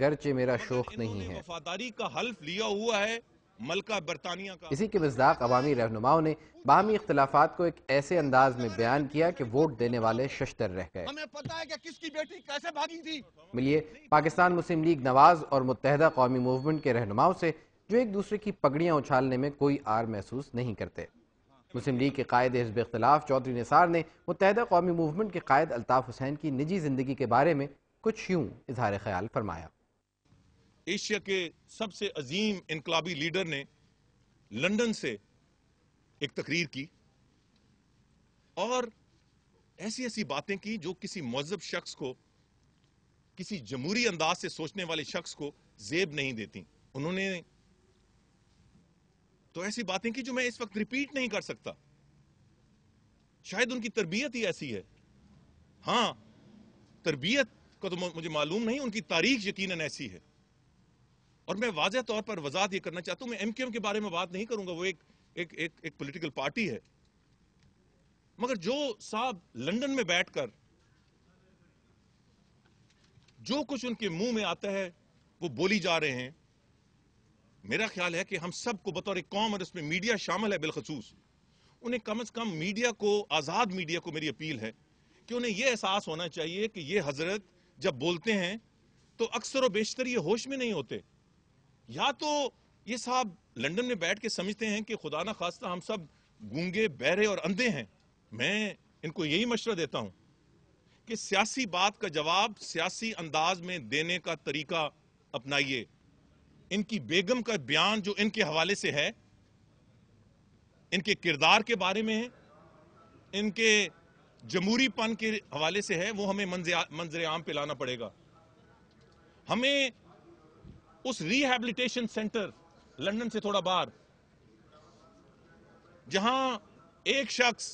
گرچہ میرا شوق انہوں نہیں نے ہے، وفاداری کا حلف لیا ہوا ہے ملکہ برطانیہ کا۔ اسی کے مصداق عوامی رہنماؤں نے باہمی اختلافات کو ایک ایسے انداز میں بیان کیا کہ ووٹ دینے والے ششدر رہ گئے۔ ہمیں پتہ ہے کہ کس کی بیٹی کیسے بھاگی تھی۔ ملیے پاکستان مسلم لیگ نواز اور متحدہ قومی موومنٹ کے رہنماؤں سے جو ایک دوسرے کی پگڑیاں اچھالنے میں کوئی آر محسوس نہیں کرتے۔ مسلم لیگ کے قائد حزب اختلاف چودھری نثار نے متحدہ قومی موومنٹ کے قائد الطاف حسین کی نجی زندگی کے بارے میں کچھ یوں اظہار خیال فرمایا۔ ایشیا کے سب سے عظیم انقلابی لیڈر نے لندن سے ایک تقریر کی اور ایسی ایسی باتیں کی جو کسی مہذب شخص کو، کسی جمہوری انداز سے سوچنے والے شخص کو زیب نہیں دیتی۔ انہوں نے تو ایسی باتیں کی جو میں اس وقت ریپیٹ نہیں کر سکتا، شاید ان کی تربیت ہی ایسی ہے۔ ہاں، تربیت کا تو مجھے معلوم نہیں، ان کی تاریخ یقیناً ایسی ہے۔ اور میں واضح طور پر وضاحت یہ کرنا چاہتا ہوں، میں ایم کیو ایم کے بارے میں بات نہیں کروں گا، وہ ایک پولیٹیکل پارٹی ہے، مگر جو صاحب لندن میں بیٹھ کر جو کچھ ان کے منہ میں آتا ہے وہ بولی جا رہے ہیں، میرا خیال ہے کہ ہم سب کو بطور ایک قوم، اور اس میں میڈیا شامل ہے بالخصوص، انہیں کم از کم میڈیا کو، آزاد میڈیا کو میری اپیل ہے کہ انہیں یہ احساس ہونا چاہیے کہ یہ حضرت جب بولتے ہیں تو اکثر و بیشتر یہ ہوش میں نہیں ہوتے، یا تو یہ صاحب لندن میں بیٹھ کے سمجھتے ہیں کہ خدا نہ خواستہ ہم سب گونگے، بہرے اور اندھے ہیں۔ میں ان کو یہی مشورہ دیتا ہوں کہ سیاسی بات کا جواب سیاسی انداز میں دینے کا طریقہ اپنائیے۔ ان کی بیگم کا بیان جو ان کے حوالے سے ہے، ان کے کردار کے بارے میں ہے، ان کے جمہوری پن کے حوالے سے ہے، وہ ہمیں منظر عام پہ لانا پڑے گا۔ ہمیں اس ری ہیبلیٹیشن سینٹر لندن سے تھوڑا باہر، جہاں ایک شخص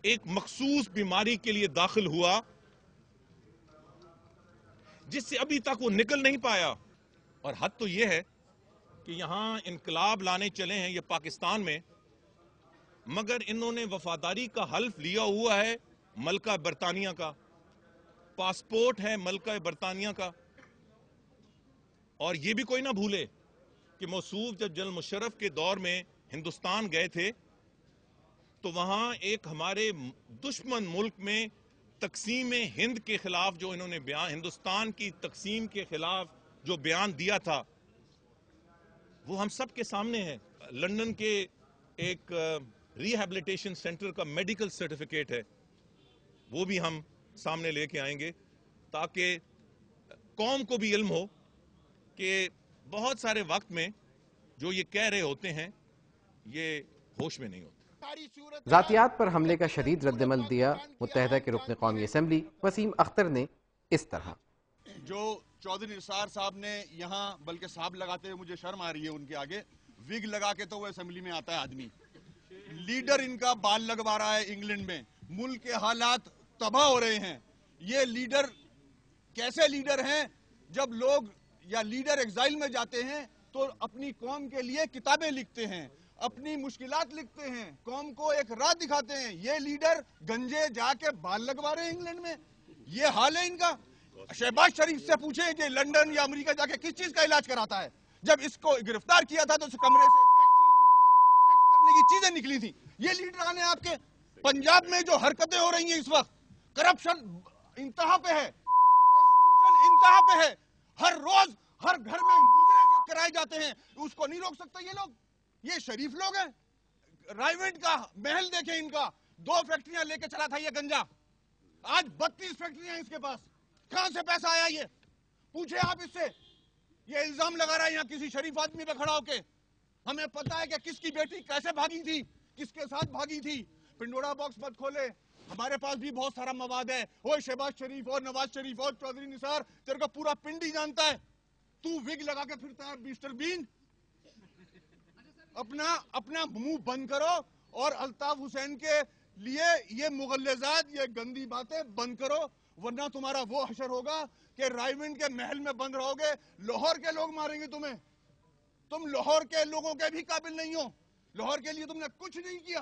ایک مخصوص بیماری کے لیے داخل ہوا جس سے ابھی تک وہ نکل نہیں پایا، اور حد تو یہ ہے کہ یہاں انقلاب لانے چلے ہیں یہ پاکستان میں، مگر انہوں نے وفاداری کا حلف لیا ہوا ہے ملکہ برطانیہ کا، پاسپورٹ ہے ملکہ برطانیہ کا۔ اور یہ بھی کوئی نہ بھولے کہ موصوف جب جنرل مشرف کے دور میں ہندوستان گئے تھے تو وہاں ایک ہمارے دشمن ملک میں تقسیم ہند کے خلاف جو انہوں نے بیان، ہندوستان کی تقسیم کے خلاف جو بیان دیا تھا، وہ ہم سب کے سامنے ہے۔ لندن کے ایک ری ہیبلیٹیشن سینٹر کا میڈیکل سرٹیفکیٹ ہے، وہ بھی ہم سامنے لے کے آئیں گے تاکہ قوم کو بھی علم ہو کہ بہت سارے وقت میں جو یہ کہہ رہے ہوتے ہیں یہ ہوش میں نہیں ہوتے۔ ذاتیات پر حملے کا شدید رد عمل دیا متحدہ کے رکن قومی اسمبلی وسیم اختر نے اس طرح۔ جو چودھری نثار صاحب نے یہاں، بلکہ صاحب لگاتے ہوئے مجھے شرم آ رہی ہے ان کے آگے، وگ لگا کے تو وہ اسمبلی میں آتا ہے آدمی، لیڈر ان کا بال لگوا رہا ہے انگلینڈ میں، ملک کے حالات تباہ ہو رہے ہیں۔ یہ لیڈر کیسے لیڈر ہیں؟ جب لوگ یا لیڈر ایگزائل میں جاتے ہیں تو اپنی قوم کے لیے کتابیں لکھتے ہیں، اپنی مشکلات لکھتے ہیں، قوم کو ایک راہ دکھاتے ہیں۔ یہ لیڈر گنجے جا کے بال لگوا رہے ہیں انگلینڈ میں، یہ حال ہے ان کا۔ شہباز شریف سے پوچھیں کہ لندن یا امریکہ جا کے کس چیز کا علاج کراتا ہے؟ جب اس کو گرفتار کیا تھا تو اس کمرے سے سیکس کرنے کی چیزیں نکلی تھی۔ یہ لیڈران ہیں آپ کے۔ پنجاب میں جو حرکتیں ہو رہی ہیں اس وقت، کرپشن انتہا پہ ہے، پروسٹیوشن انتہا پہ ہے، ہر روز ہر گھر میں مجرم کرائے جاتے ہیں، اس کو نہیں روک سکتا یہ لوگ؟ یہ شریف لوگ ہیں؟ رائیونٹ کا محل دیکھیں ان کا، 2 فیکٹریاں لے کے چلا تھا یہ گنجا، آج 32 فیکٹریاں ہیں اس کے پاس۔ کہاں سے پیسہ آیا یہ؟ پوچھیں آپ اس سے۔ یہ الزام لگا رہا ہے یہاں کسی شریف آدمی پہ کھڑا ہو کے۔ ہمیں پتا ہے کہ کس کی بیٹی کیسے بھاگی تھی، کس کے ساتھ بھاگی تھی۔ پنڈورا باکس مت کھولے، ہمارے پاس بھی بہت سارا مواد ہے۔ وہ شہباز شریف اور نواز شریف اور چودھری نثار، تیرے کو پورا پنڈ ہی جانتا ہے۔ تو وگ لگا کے پھرتا ہے مسٹر بین۔ اپنا منہ بند کرو اور الطاف حسین کے لیے یہ مغلظات، یہ گندی باتیں بند کرو، ورنہ تمہارا وہ حشر ہوگا کہ رائیونٹ کے محل میں بند رہو گے، لاہور کے لوگ ماریں گے تمہیں۔ تم لاہور کے لوگوں کے بھی قابل نہیں ہو، لاہور کے لیے تم نے کچھ نہیں کیا۔